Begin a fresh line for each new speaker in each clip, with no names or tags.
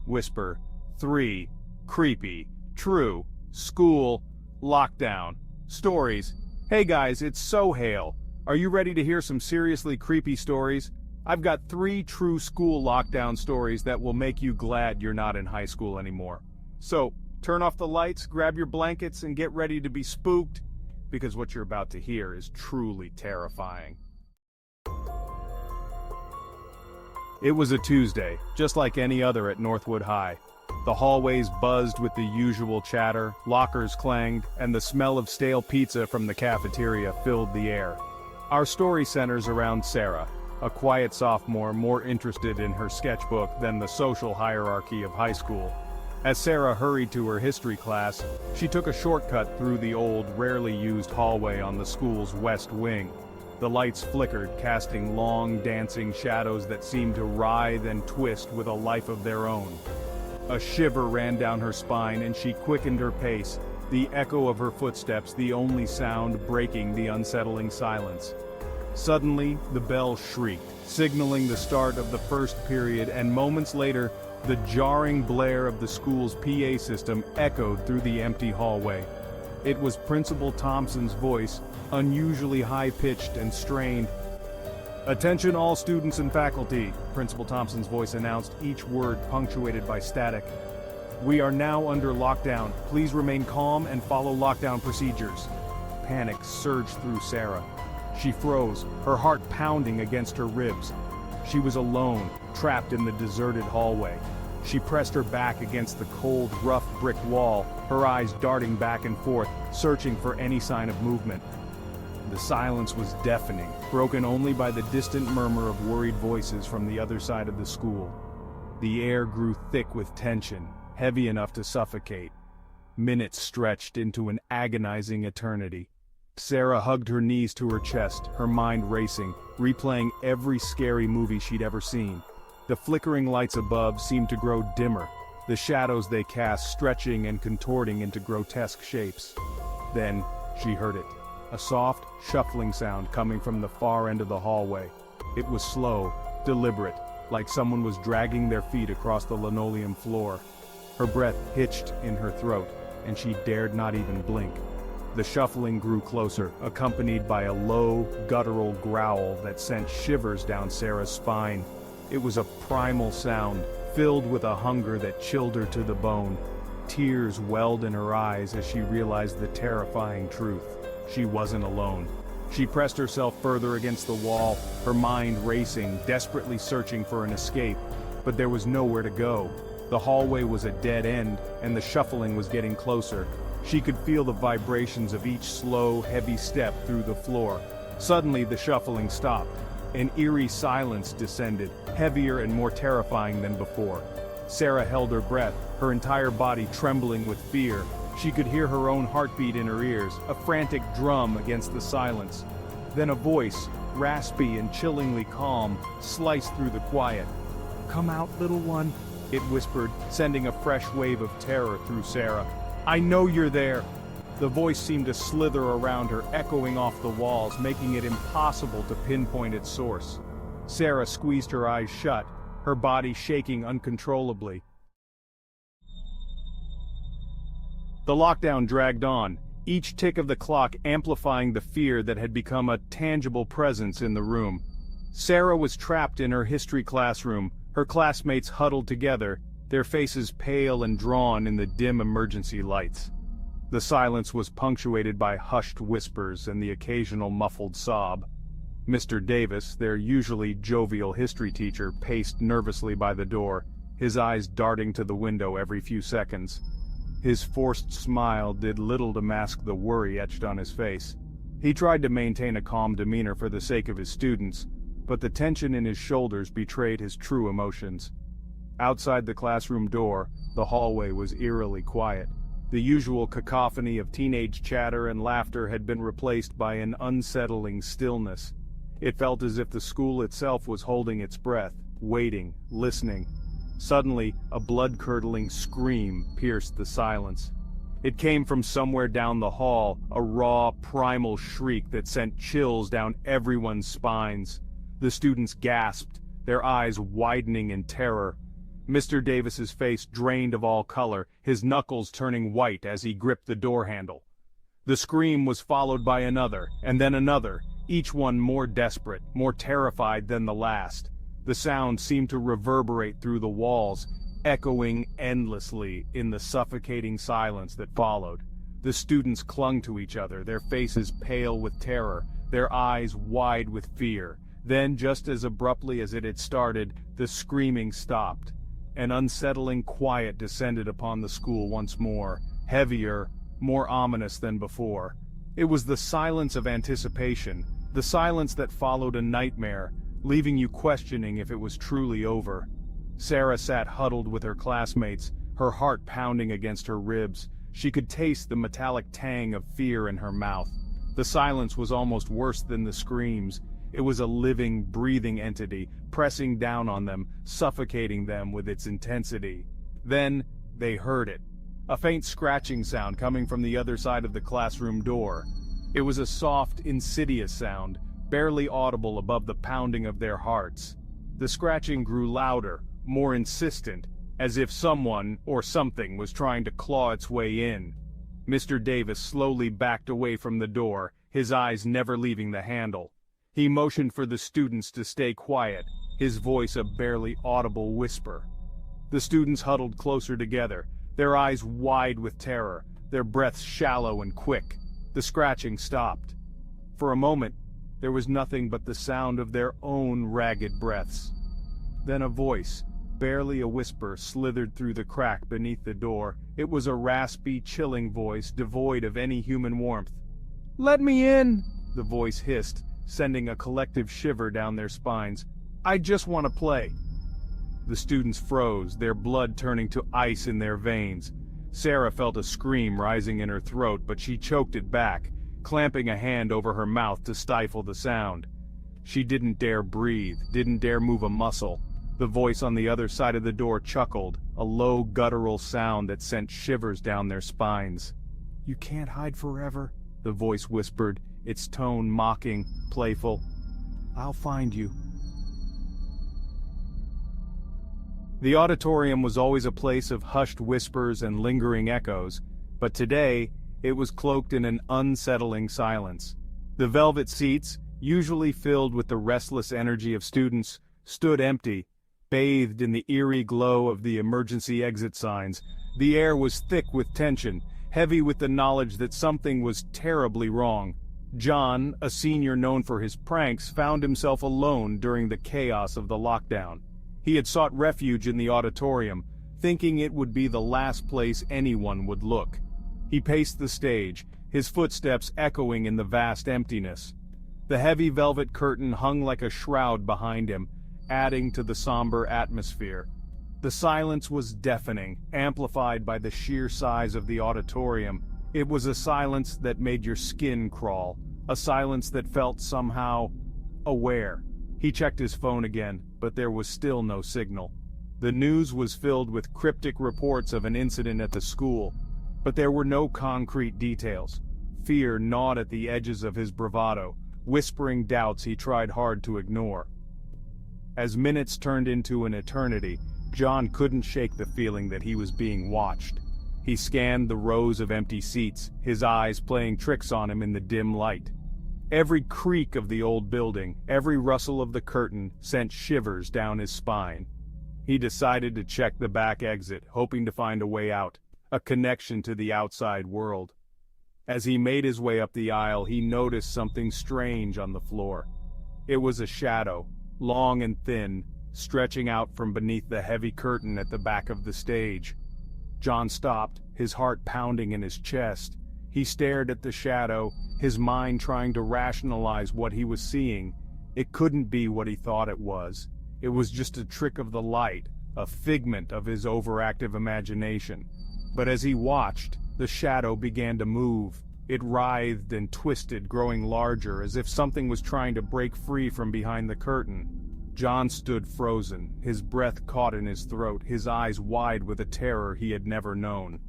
whisper. 3. Creepy. True. School. Lockdown. Stories. Hey guys, it's Sohail. Are you ready to hear some seriously creepy stories? I've got 3 true school lockdown stories that will make you glad you're not in high school anymore. So, turn off the lights, grab your blankets, and get ready to be spooked, because what you're about to hear is truly terrifying. It was a Tuesday, just like any other at Northwood High. The hallways buzzed with the usual chatter, lockers clanged, and the smell of stale pizza from the cafeteria filled the air. Our story centers around Sarah, a quiet sophomore more interested in her sketchbook than the social hierarchy of high school. As Sarah hurried to her history class, she took a shortcut through the old, rarely used hallway on the school's west wing. The lights flickered, casting long, dancing shadows that seemed to writhe and twist with a life of their own. A shiver ran down her spine and she quickened her pace, the echo of her footsteps the only sound breaking the unsettling silence. Suddenly, the bell shrieked, signaling the start of the first period, and moments later, the jarring blare of the school's PA system echoed through the empty hallway. It was Principal Thompson's voice, unusually high-pitched and strained. "Attention all students and faculty," Principal Thompson's voice announced, each word punctuated by static. "We are now under lockdown. Please remain calm and follow lockdown procedures." Panic surged through Sarah. She froze, her heart pounding against her ribs. She was alone, trapped in the deserted hallway. She pressed her back against the cold, rough brick wall, her eyes darting back and forth, searching for any sign of movement. The silence was deafening, broken only by the distant murmur of worried voices from the other side of the school. The air grew thick with tension, heavy enough to suffocate. Minutes stretched into an agonizing eternity. Sarah hugged her knees to her chest, her mind racing, replaying every scary movie she'd ever seen. The flickering lights above seemed to grow dimmer, the shadows they cast stretching and contorting into grotesque shapes. Then, she heard it. A soft, shuffling sound coming from the far end of the hallway. It was slow, deliberate, like someone was dragging their feet across the linoleum floor. Her breath hitched in her throat, and she dared not even blink. The shuffling grew closer, accompanied by a low, guttural growl that sent shivers down Sarah's spine. It was a primal sound, filled with a hunger that chilled her to the bone. Tears welled in her eyes as she realized the terrifying truth. She wasn't alone. She pressed herself further against the wall, her mind racing, desperately searching for an escape. But there was nowhere to go. The hallway was a dead end, and the shuffling was getting closer. She could feel the vibrations of each slow, heavy step through the floor. Suddenly, the shuffling stopped. An eerie silence descended, heavier and more terrifying than before. Sarah held her breath, her entire body trembling with fear. She could hear her own heartbeat in her ears, a frantic drum against the silence. Then a voice, raspy and chillingly calm, sliced through the quiet. "Come out, little one," it whispered, sending a fresh wave of terror through Sarah. "I know you're there." The voice seemed to slither around her, echoing off the walls, making it impossible to pinpoint its source. Sarah squeezed her eyes shut, her body shaking uncontrollably. The lockdown dragged on, each tick of the clock amplifying the fear that had become a tangible presence in the room. Sarah was trapped in her history classroom, her classmates huddled together, their faces pale and drawn in the dim emergency lights. The silence was punctuated by hushed whispers and the occasional muffled sob. Mr. Davis, their usually jovial history teacher, paced nervously by the door, his eyes darting to the window every few seconds. His forced smile did little to mask the worry etched on his face. He tried to maintain a calm demeanor for the sake of his students, but the tension in his shoulders betrayed his true emotions. Outside the classroom door, the hallway was eerily quiet. The usual cacophony of teenage chatter and laughter had been replaced by an unsettling stillness. It felt as if the school itself was holding its breath, waiting, listening. Suddenly, a blood-curdling scream pierced the silence. It came from somewhere down the hall, a raw, primal shriek that sent chills down everyone's spines. The students gasped, their eyes widening in terror. Mr. Davis's face drained of all color, his knuckles turning white as he gripped the door handle. The scream was followed by another, and then another, each one more desperate, more terrified than the last. The sound seemed to reverberate through the walls, echoing endlessly in the suffocating silence that followed. The students clung to each other, their faces pale with terror, their eyes wide with fear. Then, just as abruptly as it had started, the screaming stopped. An unsettling quiet descended upon the school once more, heavier, more ominous than before. It was the silence of anticipation, the silence that followed a nightmare, leaving you questioning if it was truly over. Sarah sat huddled with her classmates, her heart pounding against her ribs. She could taste the metallic tang of fear in her mouth. The silence was almost worse than the screams. It was a living, breathing entity, pressing down on them, suffocating them with its intensity. Then, they heard it. A faint scratching sound coming from the other side of the classroom door. It was a soft, insidious sound, barely audible above the pounding of their hearts. The scratching grew louder, more insistent, as if someone or something was trying to claw its way in. Mr. Davis slowly backed away from the door, his eyes never leaving the handle. He motioned for the students to stay quiet, his voice a barely audible whisper. The students huddled closer together, their eyes wide with terror, their breaths shallow and quick. The scratching stopped. For a moment, there was nothing but the sound of their own ragged breaths. Then a voice, barely a whisper, slithered through the crack beneath the door. It was a raspy, chilling voice, devoid of any human warmth. "Let me in," the voice hissed, sending a collective shiver down their spines. "I just want to play." The students froze, their blood turning to ice in their veins. Sarah felt a scream rising in her throat, but she choked it back, clamping a hand over her mouth to stifle the sound. She didn't dare breathe, didn't dare move a muscle. The voice on the other side of the door chuckled, a low guttural sound that sent shivers down their spines. "You can't hide forever," the voice whispered, its tone mocking, playful. "I'll find you." The auditorium was always a place of hushed whispers and lingering echoes, but today it was cloaked in an unsettling silence. The velvet seats, usually filled with the restless energy of students, stood empty, bathed in the eerie glow of the emergency exit signs. The air was thick with tension, heavy with the knowledge that something was terribly wrong. John, a senior known for his pranks, found himself alone during the chaos of the lockdown. He had sought refuge in the auditorium, thinking it would be the last place anyone would look. He paced the stage, his footsteps echoing in the vast emptiness. The heavy velvet curtain hung like a shroud behind him, adding to the somber atmosphere. The silence was deafening, amplified by the sheer size of the auditorium. It was a silence that made your skin crawl, a silence that felt somehow aware. He checked his phone again, but there was still no signal. The news was filled with cryptic reports of an incident at the school, but there were no concrete details. Fear gnawed at the edges of his bravado, whispering doubts he tried hard to ignore. As minutes turned into an eternity, John couldn't shake the feeling that he was being watched. He scanned the rows of empty seats, his eyes playing tricks on him in the dim light. Every creak of the old building, every rustle of the curtain sent shivers down his spine. He decided to check the back exit, hoping to find a way out, a connection to the outside world. As he made his way up the aisle, he noticed something strange on the floor. It was a shadow, long and thin, stretching out from beneath the heavy curtain at the back of the stage. John stopped, his heart pounding in his chest. He stared at the shadow, his mind trying to rationalize what he was seeing. It couldn't be what he thought it was. It was just a trick of the light, a figment of his overactive imagination. But as he watched, the shadow began to move. It writhed and twisted, growing larger, as if something was trying to break free from behind the curtain. John stood frozen, his breath caught in his throat, his eyes wide with a terror he had never known.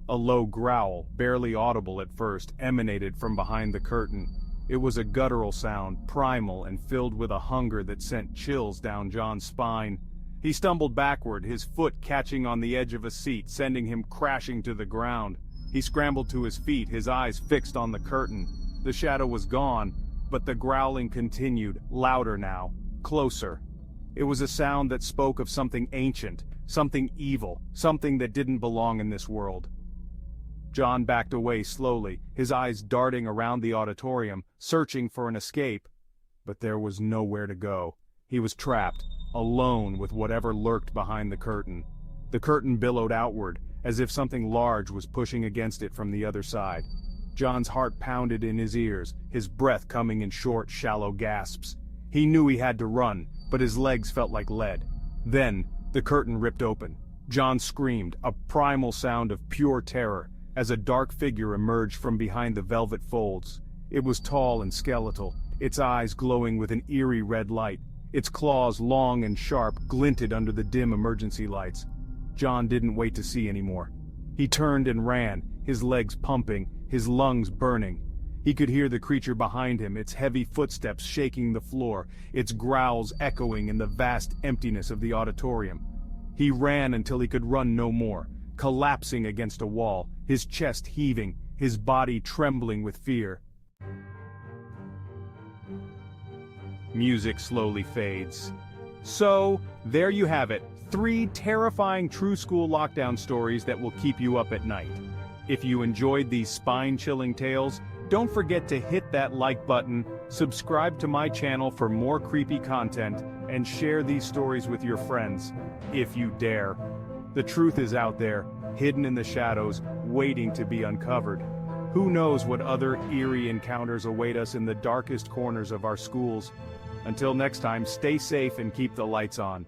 A low growl, barely audible at first, emanated from behind the curtain. It was a guttural sound, primal and filled with a hunger that sent chills down John's spine. He stumbled backward, his foot catching on the edge of a seat, sending him crashing to the ground. He scrambled to his feet, his eyes fixed on the curtain. The shadow was gone, but the growling continued, louder now, closer. It was a sound that spoke of something ancient, something evil, something that didn't belong in this world. John backed away slowly, his eyes darting around the auditorium, searching for an escape. But there was nowhere to go. He was trapped, alone with whatever lurked behind the curtain. The curtain billowed outward, as if something large was pushing against it from the other side. John's heart pounded in his ears, his breath coming in short, shallow gasps. He knew he had to run, but his legs felt like lead. Then, the curtain ripped open. John screamed, a primal sound of pure terror, as a dark figure emerged from behind the velvet folds. It was tall and skeletal, its eyes glowing with an eerie red light. Its claws, long and sharp, glinted under the dim emergency lights. John didn't wait to see anymore. He turned and ran, his legs pumping, his lungs burning. He could hear the creature behind him, its heavy footsteps shaking the floor, its growls echoing in the vast emptiness of the auditorium. He ran until he could run no more, collapsing against a wall, his chest heaving, his body trembling with fear. Music slowly fades. So, there you have it, 3 terrifying true school lockdown stories that will keep you up at night. If you enjoyed these spine-chilling tales, don't forget to hit that like button, subscribe to my channel for more creepy content, and share these stories with your friends, if you dare. The truth is out there, hidden in the shadows, waiting to be uncovered. Who knows what other eerie encounters await us in the darkest corners of our schools? Until next time, stay safe and keep the lights on.